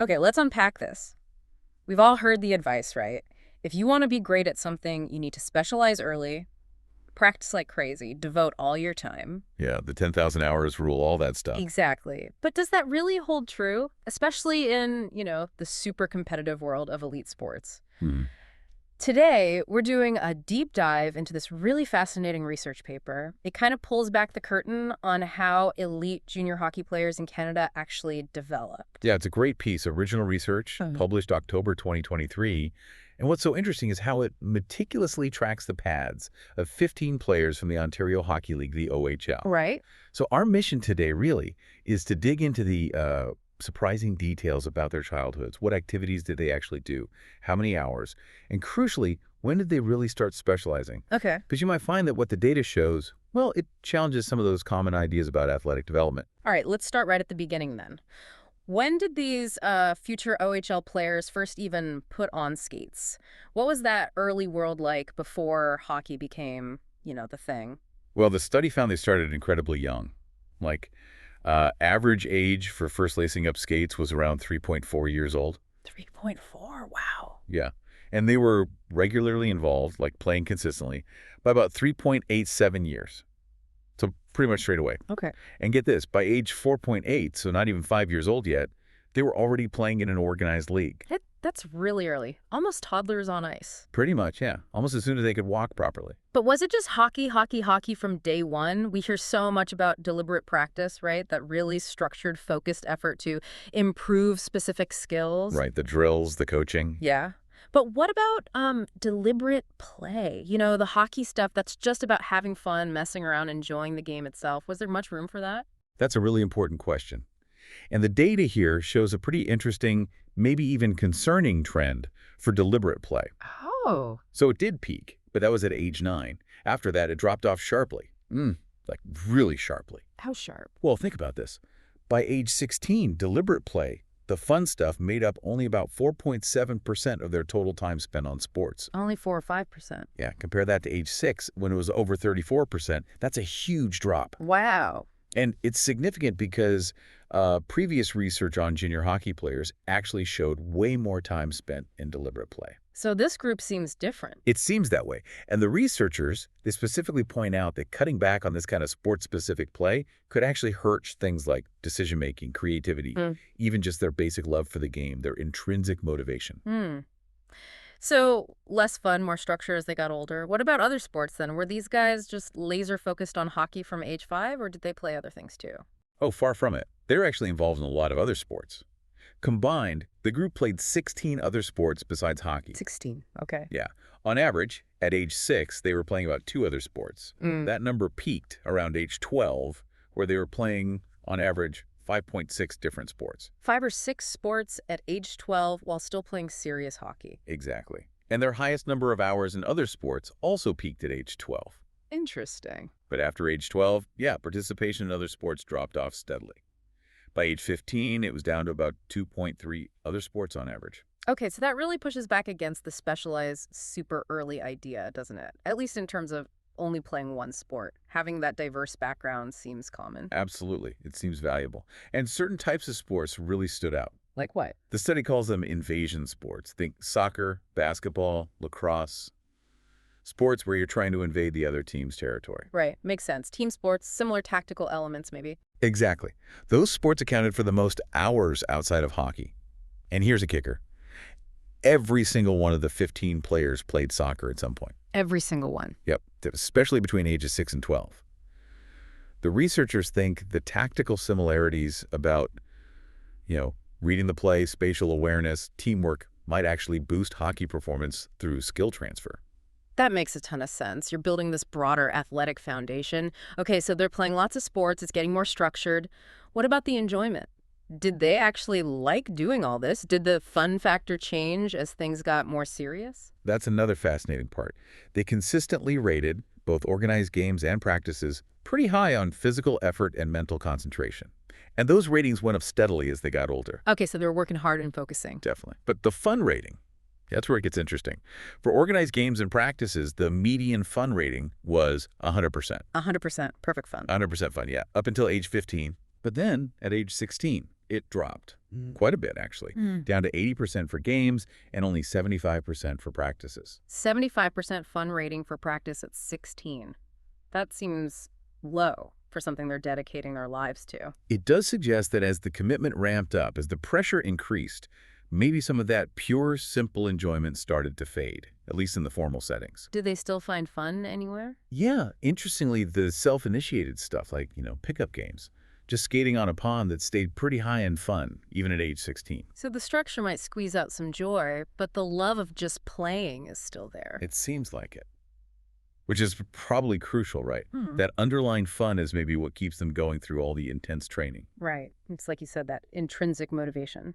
Okay, let's unpack this. We've all heard the advice, right? If you want to be great at something, you need to specialize early, practice like crazy, devote all your time. Yeah, the 10,000 hours rule, all that stuff. Exactly. But does that really hold true? Especially in, the super competitive world of elite sports. Hmm. Today, we're doing a deep dive into this really fascinating research paper. It kind of pulls back the curtain on how elite junior hockey players in Canada actually developed. Yeah, it's a great piece. Original research, published October 2023. And what's so interesting is how it meticulously tracks the paths of 15 players from the Ontario Hockey League, the OHL. Right? So our mission today really is to dig into the surprising details about their childhoods. What activities did they actually do? How many hours? And crucially, when did they really start specializing? Okay. Because you might find that what the data shows, well, it challenges some of those common ideas about athletic development. All right, let's start right at the beginning then. When did these future OHL players first even put on skates? What was that early world like before hockey became, the thing? Well, the study found they started incredibly young. Like, average age for first lacing up skates was around 3.4 years old. 3.4, wow. Yeah. And they were regularly involved, like playing consistently, by about 3.87 years. So pretty much straight away. Okay. And get this, by age 4.8, so not even 5 years old yet, they were already playing in an organized league. That's really early. Almost toddlers on ice. Pretty much, yeah. Almost as soon as they could walk properly. But was it just hockey, hockey, hockey from day one? We hear so much about deliberate practice, right? That really structured, focused effort to improve specific skills. Right, the drills, the coaching. Yeah. But what about deliberate play? The hockey stuff that's just about having fun, messing around, enjoying the game itself. Was there much room for that? That's a really important question. And the data here shows a pretty interesting, maybe even concerning trend for deliberate play. Oh. So it did peak, but that was at age 9. After that, it dropped off sharply. Like really sharply. How sharp? Well, think about this. By age 16, deliberate play, the fun stuff, made up only about 4.7% of their total time spent on sports. Only 4 or 5%. Yeah, compare that to age 6 when it was over 34%. That's a huge drop. Wow. And it's significant because previous research on junior hockey players actually showed way more time spent in deliberate play. So this group seems different. It seems that way. And the researchers, they specifically point out that cutting back on this kind of sports-specific play could actually hurt things like decision-making, creativity, even just their basic love for the game, their intrinsic motivation. So less fun, more structure as they got older. What about other sports then? Were these guys just laser focused on hockey from age 5, or did they play other things too? Oh, far from it. They're actually involved in a lot of other sports. Combined, the group played 16 other sports besides hockey. 16. Okay. Yeah. On average, at age 6, they were playing about 2 other sports. That number peaked around age 12, where they were playing, on average, 5.6 different sports. 5 or 6 sports at age 12 while still playing serious hockey. Exactly. And their highest number of hours in other sports also peaked at age 12. Interesting. But after age 12, yeah, participation in other sports dropped off steadily. By age 15, it was down to about 2.3 other sports on average. Okay, so that really pushes back against the specialized super early idea, doesn't it? At least in terms of only playing one sport. Having that diverse background seems common. Absolutely. It seems valuable. And certain types of sports really stood out. Like what? The study calls them invasion sports. Think soccer, basketball, lacrosse. Sports where you're trying to invade the other team's territory. Right, makes sense. Team sports, similar tactical elements maybe. Exactly. Those sports accounted for the most hours outside of hockey. And here's a kicker. Every single one of the 15 players played soccer at some point. Every single one. Yep, especially between ages 6 and 12. The researchers think the tactical similarities about, reading the play, spatial awareness, teamwork might actually boost hockey performance through skill transfer. That makes a ton of sense. You're building this broader athletic foundation. Okay, so they're playing lots of sports. It's getting more structured. What about the enjoyment? Did they actually like doing all this? Did the fun factor change as things got more serious? That's another fascinating part. They consistently rated both organized games and practices pretty high on physical effort and mental concentration. And those ratings went up steadily as they got older. Okay, so they were working hard and focusing. Definitely. But the fun rating, that's where it gets interesting. For organized games and practices, the median fun rating was 100%. 100%. Perfect fun. 100% fun, yeah, up until age 15. But then, at age 16, it dropped. quite a bit, actually, down to 80% for games and only 75% for practices. 75% fun rating for practice at 16. That seems low for something they're dedicating their lives to. It does suggest that as the commitment ramped up, as the pressure increased, maybe some of that pure, simple enjoyment started to fade, at least in the formal settings. Do they still find fun anywhere? Yeah, interestingly, the self-initiated stuff like, pickup games, just skating on a pond that stayed pretty high in fun, even at age 16. So the structure might squeeze out some joy, but the love of just playing is still there. It seems like it. Which is probably crucial, right? Hmm. That underlying fun is maybe what keeps them going through all the intense training. Right. It's like you said, that intrinsic motivation.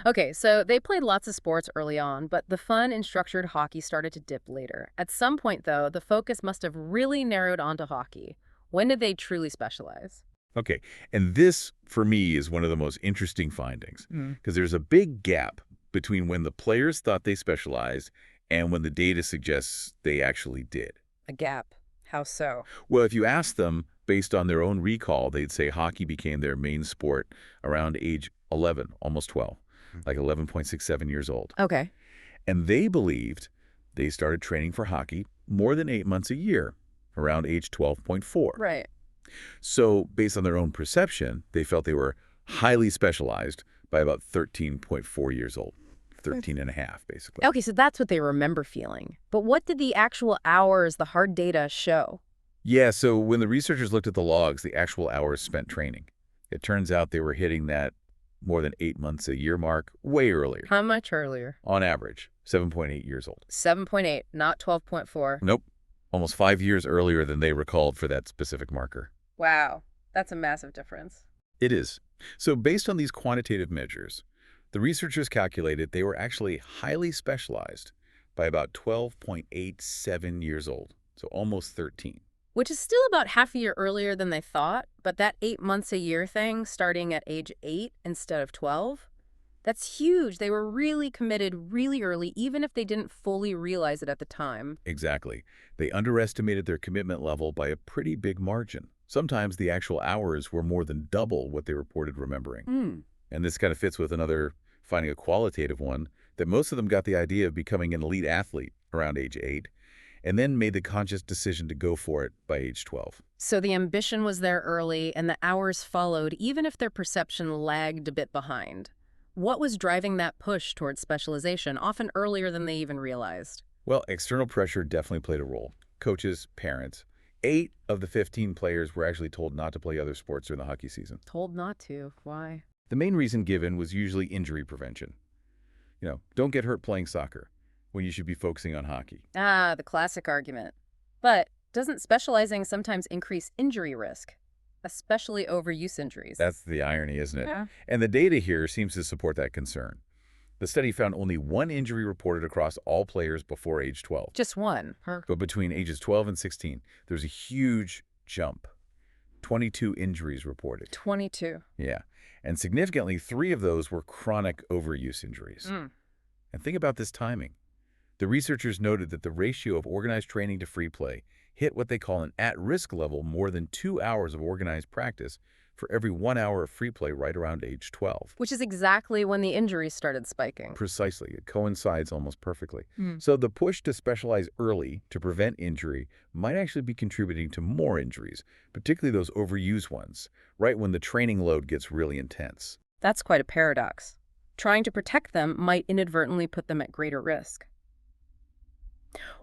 Okay, so they played lots of sports early on, but the fun and structured hockey started to dip later. At some point, though, the focus must have really narrowed onto hockey. When did they truly specialize? Okay, and this, for me, is one of the most interesting findings, because there's a big gap between when the players thought they specialized and when the data suggests they actually did. A gap. How so? Well, if you ask them, based on their own recall, they'd say hockey became their main sport around age 11, almost 12, like 11.67 years old. Okay. And they believed they started training for hockey more than 8 months a year, around age 12.4. Right. So based on their own perception, they felt they were highly specialized by about 13.4 years old. 13 and a half, basically. Okay, so that's what they remember feeling. But what did the actual hours, the hard data, show? Yeah, so when the researchers looked at the logs, the actual hours spent training, it turns out they were hitting that more than 8 months a year mark way earlier. How much earlier? On average, 7.8 years old. 7.8, not 12.4. Nope. Almost 5 years earlier than they recalled for that specific marker. Wow, that's a massive difference. It is. So based on these quantitative measures, the researchers calculated they were actually highly specialized by about 12.87 years old, so almost 13. Which is still about half a year earlier than they thought, but that 8 months a year thing starting at age 8 instead of 12, that's huge. They were really committed really early, even if they didn't fully realize it at the time. Exactly. They underestimated their commitment level by a pretty big margin. Sometimes the actual hours were more than double what they reported remembering. And this kind of fits with another finding, a qualitative one, that most of them got the idea of becoming an elite athlete around age 8 and then made the conscious decision to go for it by age 12. So the ambition was there early and the hours followed, even if their perception lagged a bit behind. What was driving that push towards specialization, often earlier than they even realized? Well, external pressure definitely played a role. Coaches, parents. 8 of the 15 players were actually told not to play other sports during the hockey season. Told not to. Why? The main reason given was usually injury prevention. Don't get hurt playing soccer when you should be focusing on hockey. Ah, the classic argument. But doesn't specializing sometimes increase injury risk, especially overuse injuries? That's the irony, isn't it? Yeah. And the data here seems to support that concern. The study found only 1 injury reported across all players before age 12. Just one. But between ages 12 and 16, there's a huge jump. 22 injuries reported. 22. Yeah. And significantly, 3 of those were chronic overuse injuries. And think about this timing. The researchers noted that the ratio of organized training to free play hit what they call an at-risk level more than 2 hours of organized practice for every 1 hour of free play right around age 12. Which is exactly when the injuries started spiking. Precisely. It coincides almost perfectly. So the push to specialize early to prevent injury might actually be contributing to more injuries, particularly those overused ones, right when the training load gets really intense. That's quite a paradox. Trying to protect them might inadvertently put them at greater risk.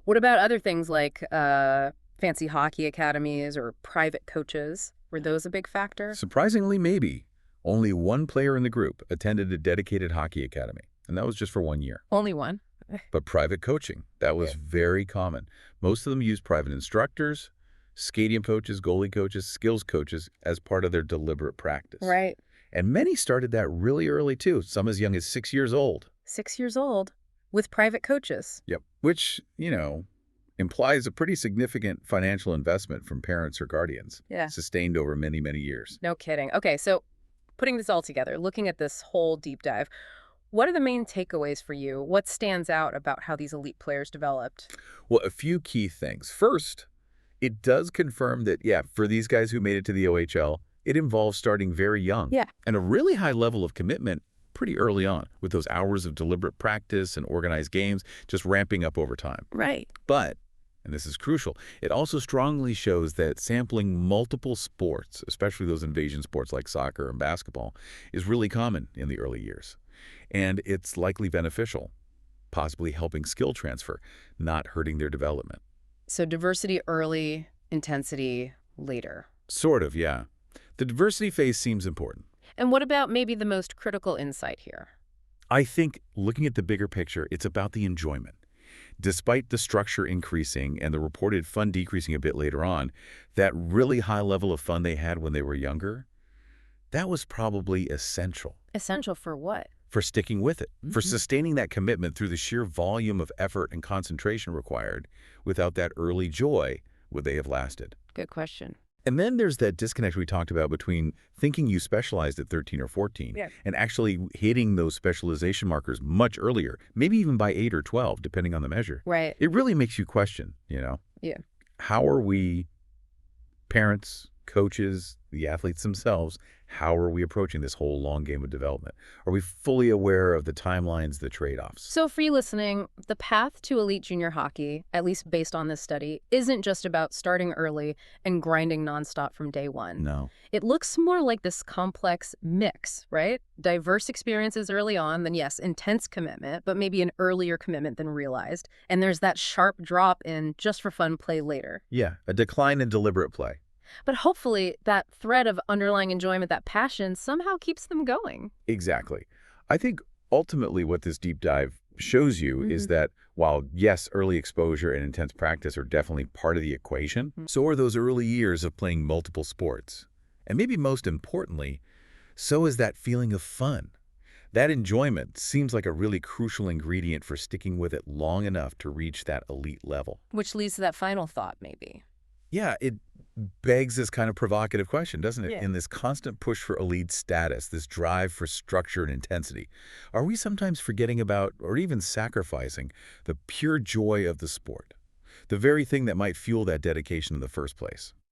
What about other things like fancy hockey academies or private coaches? Were those a big factor? Surprisingly, maybe. Only 1 player in the group attended a dedicated hockey academy, and that was just for 1 year. Only one. But private coaching, that was very common. Most of them used private instructors, skating coaches, goalie coaches, skills coaches as part of their deliberate practice. Right. And many started that really early, too, some as young as 6 years old. 6 years old with private coaches. Yep. Which, implies a pretty significant financial investment from parents or guardians. Yeah. Sustained over many, many years. No kidding. Okay, so putting this all together, looking at this whole deep dive, what are the main takeaways for you? What stands out about how these elite players developed? Well, a few key things. First, it does confirm that, for these guys who made it to the OHL, it involves starting very young. Yeah. And a really high level of commitment pretty early on, with those hours of deliberate practice and organized games just ramping up over time. Right. But, and this is crucial, it also strongly shows that sampling multiple sports, especially those invasion sports like soccer and basketball, is really common in the early years. And it's likely beneficial, possibly helping skill transfer, not hurting their development. So diversity early, intensity later. Sort of, yeah. The diversity phase seems important. And what about maybe the most critical insight here? I think, looking at the bigger picture, it's about the enjoyment. Despite the structure increasing and the reported fun decreasing a bit later on, that really high level of fun they had when they were younger, that was probably essential Essential for what? for sticking with it, for sustaining that commitment through the sheer volume of effort and concentration required. Without that early joy, would they have lasted? Good question. And then there's that disconnect we talked about between thinking you specialized at 13 or 14 Yeah. and actually hitting those specialization markers much earlier, maybe even by 8 or 12, depending on the measure. Right. It really makes you question, Yeah. how are we, parents, coaches, the athletes themselves, how are we approaching this whole long game of development? Are we fully aware of the timelines, the trade-offs? So for you listening, the path to elite junior hockey, at least based on this study, isn't just about starting early and grinding nonstop from day one. No. It looks more like this complex mix, right? Diverse experiences early on, then yes, intense commitment, but maybe an earlier commitment than realized. And there's that sharp drop in just for fun play later. Yeah, a decline in deliberate play. But hopefully that thread of underlying enjoyment, that passion, somehow keeps them going. Exactly. I think ultimately what this deep dive shows you is that while, yes, early exposure and intense practice are definitely part of the equation, so are those early years of playing multiple sports. And maybe most importantly, so is that feeling of fun. That enjoyment seems like a really crucial ingredient for sticking with it long enough to reach that elite level. Which leads to that final thought, maybe. Yeah, it begs this kind of provocative question, doesn't it? Yeah. In this constant push for elite status, this drive for structure and intensity, are we sometimes forgetting about or even sacrificing the pure joy of the sport, the very thing that might fuel that dedication in the first place?